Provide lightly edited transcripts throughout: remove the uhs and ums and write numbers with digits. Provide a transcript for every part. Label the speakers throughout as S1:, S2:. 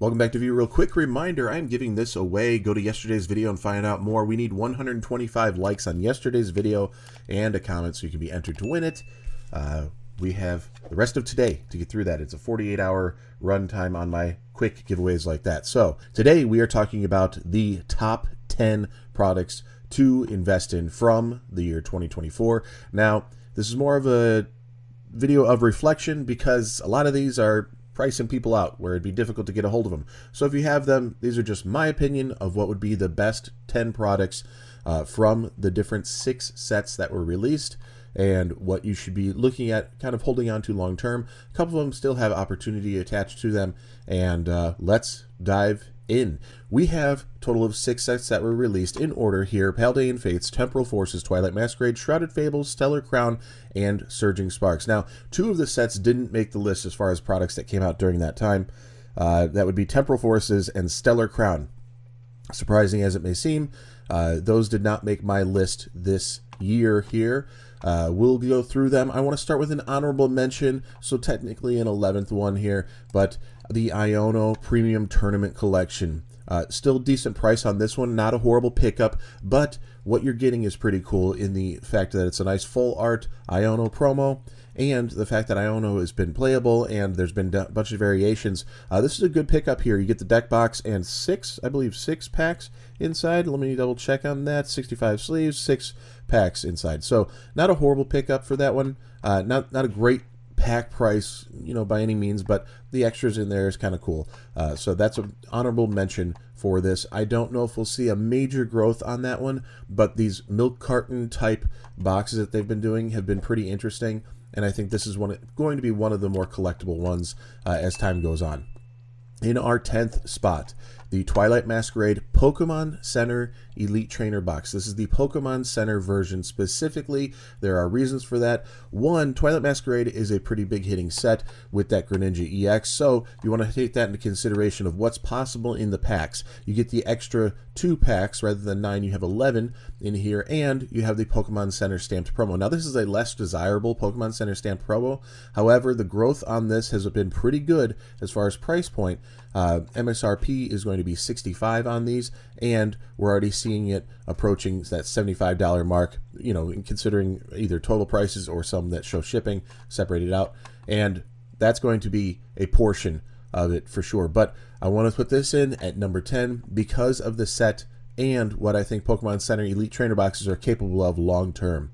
S1: Welcome back to View. Real quick reminder, I'm giving this away. Go to yesterday's video and find out more. We need 125 likes on yesterday's video and a comment so you can be entered to win it. We have the rest of today to get through that. It's a 48-hour run time on my quick giveaways like that. So today we are talking about the top 10 products to invest in from the year 2024. Now, this is more of a video of reflection because a lot of these are pricing people out where it'd be difficult to get a hold of them. So if you have them, these are just my opinion of what would be the best 10 products from the different 6 sets that were released and what you should be looking at kind of holding on to long term. A couple of them still have opportunity attached to them, and let's dive in. We have a total of 6 sets that were released in order here: Paldean Fates, Temporal Forces, Twilight Masquerade, Shrouded Fables, Stellar Crown, and Surging Sparks. Now, 2 of the sets didn't make the list as far as products that came out during that time. That would be Temporal Forces and Stellar Crown. Surprising as it may seem, those did not make my list this year here. We'll go through them. I want to start with an honorable mention, so technically an 11th one here, but the Iono Premium Tournament Collection. Still decent price on this one, not a horrible pickup, but what you're getting is pretty cool in the fact that it's a nice full art Iono promo, and the fact that Iono has been playable and there's been a bunch of variations. This is a good pickup here. You get the deck box and 6 packs inside. Let me double check on that. 65 sleeves, 6 packs inside. So not a horrible pickup for that one. Not a great pack price, by any means, but the extras in there is kind of cool. So that's an honorable mention for this. I don't know if we'll see a major growth on that one, but these milk carton type boxes that they've been doing have been pretty interesting, and I think this is going to be one of the more collectible ones as time goes on. In our 10th spot, the Twilight Masquerade Pokemon Center Elite Trainer Box. This is the Pokemon Center version specifically. There are reasons for that. One, Twilight Masquerade is a pretty big hitting set with that Greninja EX, so you want to take that into consideration of what's possible in the packs. You get the extra 2 packs rather than 9. You have 11 in here, and you have the Pokemon Center stamped promo. Now, this is a less desirable Pokemon Center stamped promo. However, the growth on this has been pretty good as far as price point. MSRP is going to be $65 on these, and we're already seeing it approaching that $75 mark, considering either total prices or some that show shipping separated out, and that's going to be a portion of it for sure. But I want to put this in at number 10 because of the set and what I think Pokemon Center Elite Trainer Boxes are capable of long term.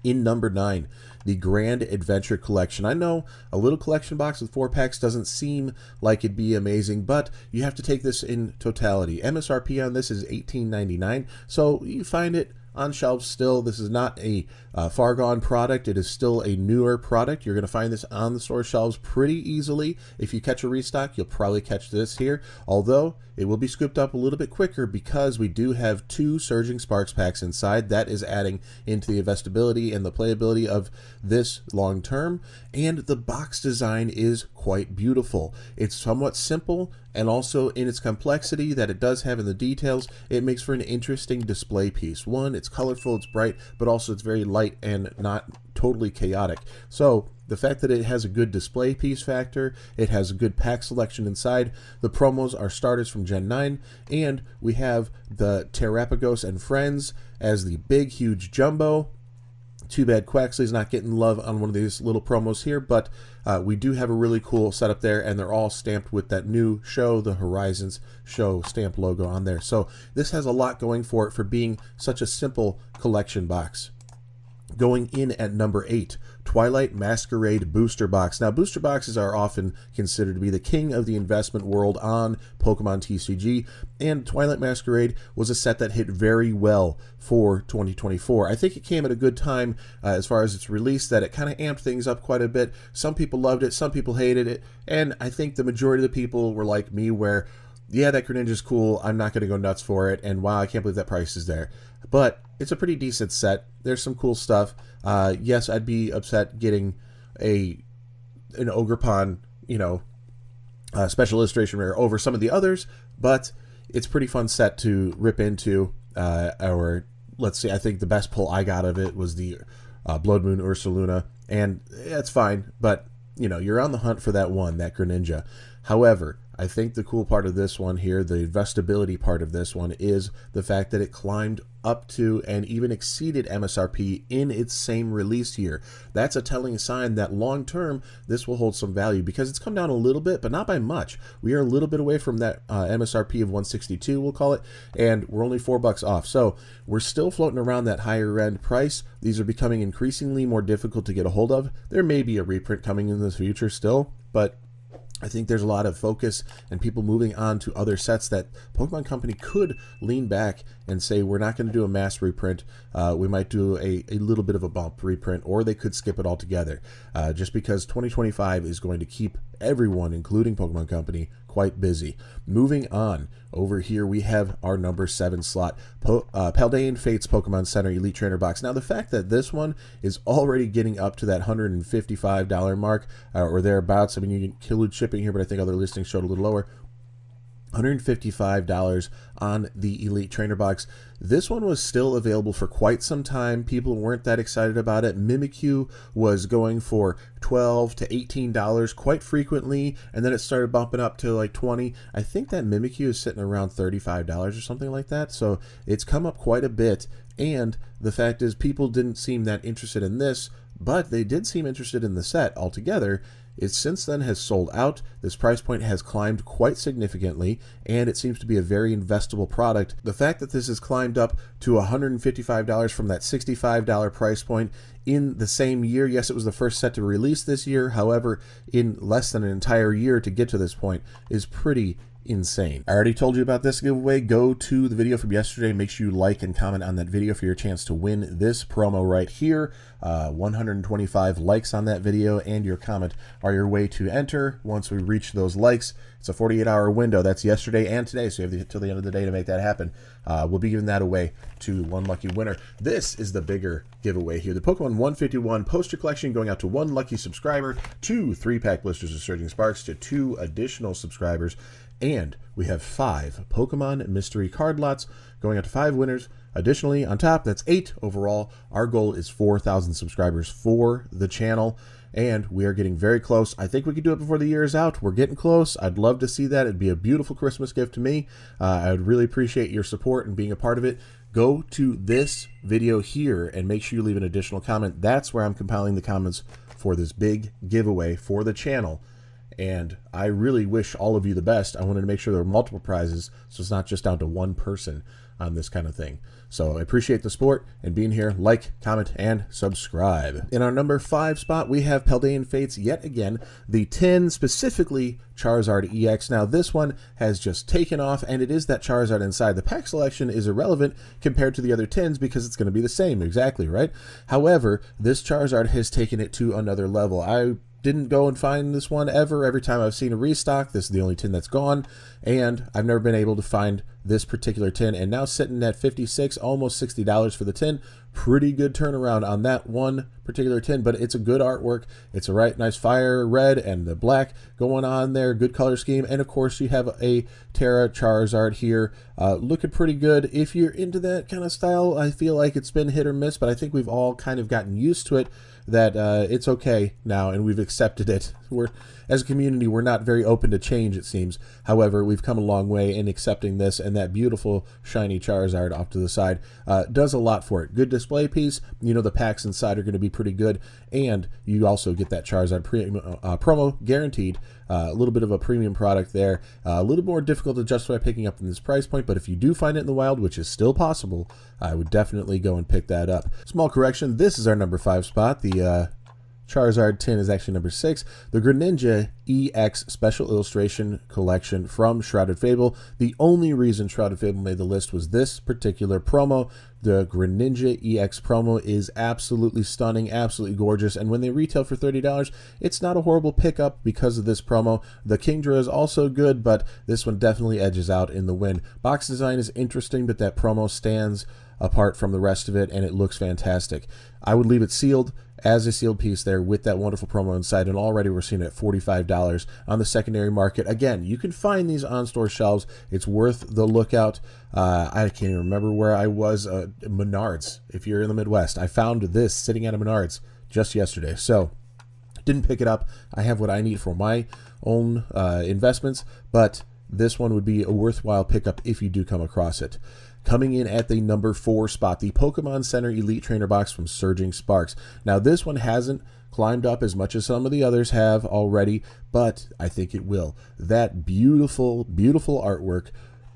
S1: In number 9, the Grand Adventure Collection. I know a little collection box with 4 packs doesn't seem like it'd be amazing, but you have to take this in totality. MSRP on this is $18.99, so you find it on shelves still. This is not a far gone product. It is still a newer product. You're going to find this on the store shelves pretty easily. If you catch a restock, you'll probably catch this here, although it will be scooped up a little bit quicker because we do have 2 Surging Sparks packs inside. That is adding into the investability and the playability of this long term, and the box design is quite beautiful. It's somewhat simple, and also in its complexity that it does have in the details, it makes for an interesting display piece. One, it's colorful, it's bright, but also it's very light and not totally chaotic. So the fact that it has a good display piece factor, it has a good pack selection inside, the promos are starters from Gen 9, and we have the Terrapagos and Friends as the big, huge jumbo. Too bad Quaxley's not getting love on one of these little promos here, but we do have a really cool setup there, and they're all stamped with that new show, the Horizons show stamp logo on there. So this has a lot going for it for being such a simple collection box. Going in at number 8, Twilight Masquerade Booster Box. Now, booster boxes are often considered to be the king of the investment world on Pokemon TCG, and Twilight Masquerade was a set that hit very well for 2024. I think it came at a good time as far as its release, that it kind of amped things up quite a bit. Some people loved it, some people hated it, and I think the majority of the people were like me, where, yeah, that Greninja's cool, I'm not going to go nuts for it, and wow, I can't believe that price is there. But it's a pretty decent set. There's some cool stuff. Yes, I'd be upset getting an Ogerpon, special illustration rare over some of the others, but it's a pretty fun set to rip into. Or let's see, I think the best pull I got of it was the Blood Moon Ursaluna, and that's fine, but you're on the hunt for that Greninja. However, I think the cool part of this one here, the investability part of this one, is the fact that it climbed up to and even exceeded MSRP in its same release year. That's a telling sign that long term this will hold some value, because it's come down a little bit, but not by much. We are a little bit away from that MSRP of 162, we'll call it, and we're only $4 off. So we're still floating around that higher end price. These are becoming increasingly more difficult to get a hold of. There may be a reprint coming in the future still, but I think there's a lot of focus and people moving on to other sets that Pokemon Company could lean back and say, we're not going to do a mass reprint. We might do a little bit of a bump reprint, or they could skip it altogether, just because 2025 is going to keep everyone, including Pokemon Company, quite busy. Moving on, over here we have our number 7 slot, Paldean Fates Pokemon Center Elite Trainer Box. Now, the fact that this one is already getting up to that $155 mark, or thereabouts, I mean, you include shipping here, but I think other listings showed a little lower. $155 on the Elite Trainer Box. This one was still available for quite some time. People weren't that excited about it. Mimikyu was going for $12 to $18 quite frequently, and then it started bumping up to like $20. I think that Mimikyu is sitting around $35 or something like that, so it's come up quite a bit. And the fact is, people didn't seem that interested in this, but they did seem interested in the set altogether. It since then has sold out. This price point has climbed quite significantly, and it seems to be a very investable product. The fact that this has climbed up to $155 from that $65 price point in the same year, yes, it was the first set to release this year, however, in less than an entire year to get to this point, is pretty insane. I already told you about this giveaway. Go to the video from yesterday. Make sure you like and comment on that video for your chance to win this promo right here. 125 likes on that video and your comment are your way to enter. Once we reach those likes, it's a 48-hour window. That's yesterday and today, so you have till the end of the day to make that happen. We'll be giving that away to one lucky winner. This is the bigger giveaway here. The Pokemon 151 poster collection going out to one lucky subscriber, 2 3-pack blisters of Surging Sparks to 2 additional subscribers, and we have 5 Pokemon mystery card lots going out to 5 winners. Additionally, on top, that's 8 overall. Our goal is 4,000 subscribers for the channel, and we are getting very close. I think we could do it before the year is out. We're getting close. I'd love to see that. It'd be a beautiful Christmas gift to me. I would really appreciate your support and being a part of it. Go to this video here and make sure you leave an additional comment. That's where I'm compiling the comments for this big giveaway for the channel. And I really wish all of you the best. I wanted to make sure there were multiple prizes, so it's not just down to one person on this kind of thing. So I appreciate the support and being here. Like, comment, and subscribe. In our number 5 spot, we have Paldean Fates yet again, the 10, specifically Charizard EX. Now, this one has just taken off, and it is that Charizard inside. The pack selection is irrelevant compared to the other 10s because it's going to be the same, exactly, right? However, this Charizard has taken it to another level. I didn't go and find this one ever. Every time I've seen a restock, this is the only tin that's gone, and I've never been able to find this particular tin, and now sitting at $56, almost $60 for the tin. Pretty good turnaround on that one particular tin, but it's a good artwork. It's a nice fire red and the black going on there, good color scheme, and of course you have a Terra Charizard here, looking pretty good. If you're into that kind of style, I feel like it's been hit or miss, but I think we've all kind of gotten used to it, that it's okay now, and we've accepted it. As a community, we're not very open to change, it seems. However, we've come a long way in accepting this, and that beautiful shiny Charizard off to the side does a lot for it. Good display piece. You know, the packs inside are going to be pretty good, and you also get that Charizard promo guaranteed. A little bit of a premium product there. A little more difficult to justify picking up in this price point, but if you do find it in the wild, which is still possible, I would definitely go and pick that up. Small correction, this is our number 5 spot. The Charizard tin is actually number 6. The Greninja EX Special Illustration Collection from Shrouded Fable. The only reason Shrouded Fable made the list was this particular promo. The Greninja EX promo is absolutely stunning, absolutely gorgeous, and when they retail for $30, it's not a horrible pickup because of this promo. The Kingdra is also good, but this one definitely edges out in the win. Box design is interesting, but that promo stands apart from the rest of it, and it looks fantastic. I would leave it sealed as a sealed piece there with that wonderful promo inside, and already we're seeing it at $45 on the secondary market. Again, you can find these on store shelves. It's worth the lookout. I can't even remember where I was. Menards, if you're in the Midwest. I found this sitting at a Menards just yesterday, so didn't pick it up. I have what I need for my own investments, but this one would be a worthwhile pickup if you do come across it. Coming in at the number 4 spot, the Pokemon Center Elite Trainer Box from Surging Sparks. Now, this one hasn't climbed up as much as some of the others have already, but I think it will. That beautiful, beautiful artwork,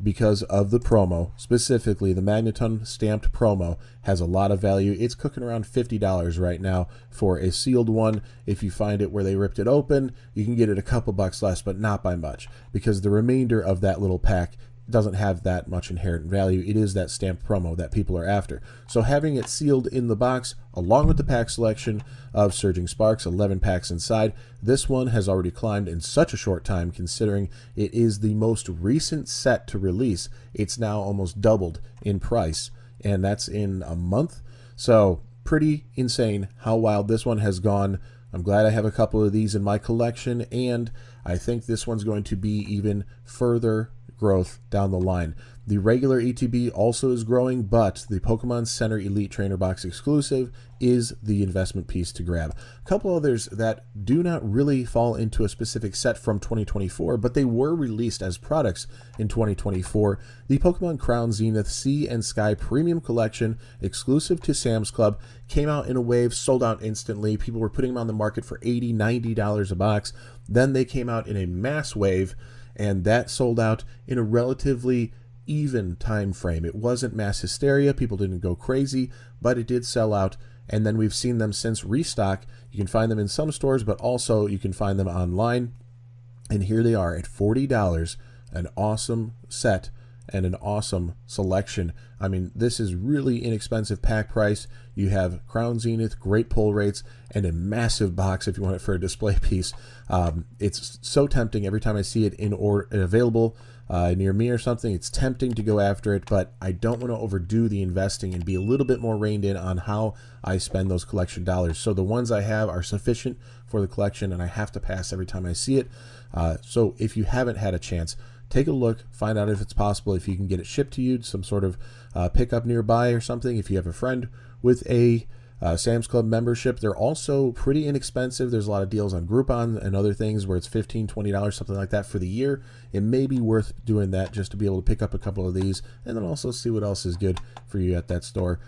S1: because of the promo, specifically the Magneton stamped promo, has a lot of value. It's cooking around $50 right now for a sealed one. If you find it where they ripped it open, you can get it a couple bucks less, but not by much, because the remainder of that little pack doesn't have that much inherent value. It is that stamped promo that people are after. So having it sealed in the box, along with the pack selection of Surging Sparks, 11 packs inside, this one has already climbed in such a short time, considering it is the most recent set to release. It's now almost doubled in price, and that's in a month. So pretty insane how wild this one has gone. I'm glad I have a couple of these in my collection, and I think this one's going to be even further growth down the line. The regular ETB also is growing, but the Pokemon Center Elite Trainer Box exclusive is the investment piece to grab. A couple others that do not really fall into a specific set from 2024, but they were released as products in 2024. The Pokemon Crown Zenith Sea and Sky Premium Collection, exclusive to Sam's Club, came out in a wave, sold out instantly. People were putting them on the market for $80, $90 a box. Then they came out in a mass wave, and that sold out in a relatively even time frame. It wasn't mass hysteria. People didn't go crazy, but it did sell out. And then we've seen them since restock. You can find them in some stores, but also you can find them online. And here they are at $40, an awesome set and an awesome selection. I mean, this is really inexpensive pack price. You have Crown Zenith, great pull rates, and a massive box if you want it for a display piece. It's so tempting every time I see it available near me or something. It's tempting to go after it, but I don't want to overdo the investing and be a little bit more reined in on how I spend those collection dollars. So the ones I have are sufficient for the collection, and I have to pass every time I see it. So if you haven't had a chance, take a look, find out if it's possible, if you can get it shipped to you, some sort of pickup nearby or something. If you have a friend with a Sam's Club membership, they're also pretty inexpensive. There's a lot of deals on Groupon and other things where it's $15, $20, something like that for the year. It may be worth doing that just to be able to pick up a couple of these and then also see what else is good for you at that store.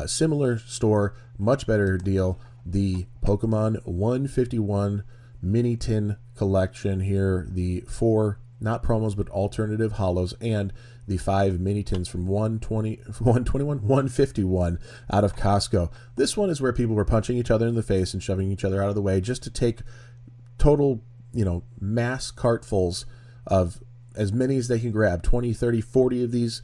S1: Similar store, much better deal, the Pokemon 151 Mini Tin Collection here, the 4 not promos, but alternative holos, and the 5 mini tins from 151 out of Costco. This one is where people were punching each other in the face and shoving each other out of the way just to take total, mass cartfuls of as many as they can grab, 20, 30, 40 of these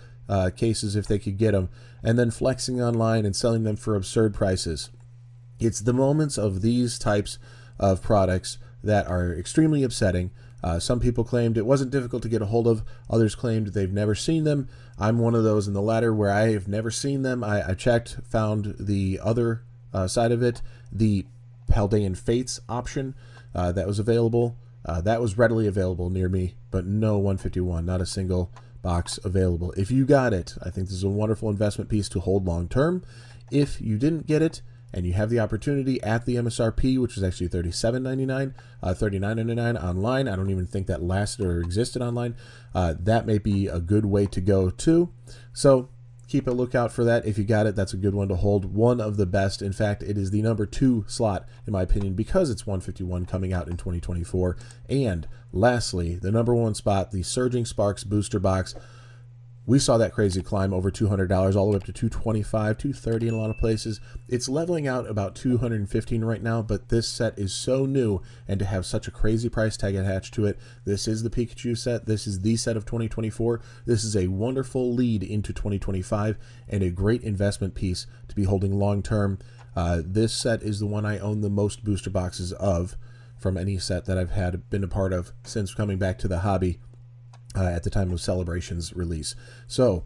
S1: cases if they could get them, and then flexing online and selling them for absurd prices. It's the moments of these types of products that are extremely upsetting. Some people claimed it wasn't difficult to get a hold of. Others claimed they've never seen them. I'm one of those in the latter where I have never seen them. I checked, found the other side of it, the Paldean Fates option that was available. That was readily available near me, but no 151, not a single box available. If you got it, I think this is a wonderful investment piece to hold long term. If you didn't get it, and you have the opportunity at the MSRP, which is actually $37.99, $39.99 online. I don't even think that lasted or existed online. That may be a good way to go too. So keep a lookout for that. If you got it, that's a good one to hold. One of the best. In fact, it is the number 2 slot, in my opinion, because it's 151 coming out in 2024. And lastly, the number 1 spot, the Surging Sparks Booster Box. We saw that crazy climb over $200 all the way up to $225, $230 in a lot of places. It's leveling out about $215 right now, but this set is so new, and to have such a crazy price tag attached to it, this is the Pikachu set. This is the set of 2024. This is a wonderful lead into 2025 and a great investment piece to be holding long term. This set is the one I own the most booster boxes of from any set that I've been a part of since coming back to the hobby. At the time of Celebration's release. So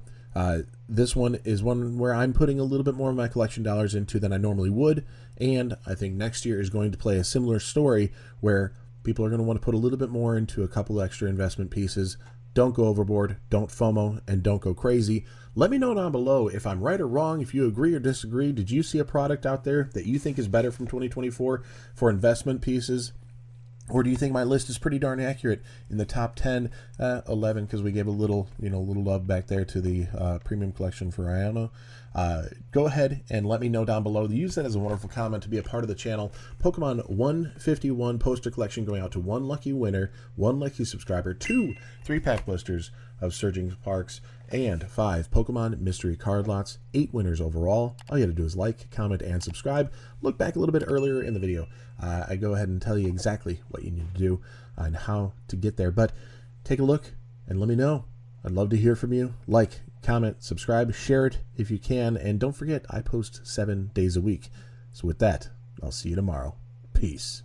S1: this one is one where I'm putting a little bit more of my collection dollars into than I normally would, and I think next year is going to play a similar story where people are going to want to put a little bit more into a couple extra investment pieces. Don't go overboard, don't FOMO, and don't go crazy. Let me know down below if I'm right or wrong, if you agree or disagree. Did you see a product out there that you think is better from 2024 for investment pieces? Or do you think my list is pretty darn accurate in the top 10, 11, because we gave a little, little love back there to the premium collection for Iono? Go ahead and let me know down below. Use that as a wonderful comment to be a part of the channel. Pokemon 151 poster collection going out to 1 lucky winner, 1 lucky subscriber, 2 3-pack blisters of Surging Sparks, and 5 Pokemon mystery card lots, 8 winners overall. All you have to do is like, comment, and subscribe. Look back a little bit earlier in the video. I go ahead and tell you exactly what you need to do and how to get there. But take a look and let me know. I'd love to hear from you. Like, comment, subscribe, share it if you can. And don't forget, I post 7 days a week. So with that, I'll see you tomorrow. Peace.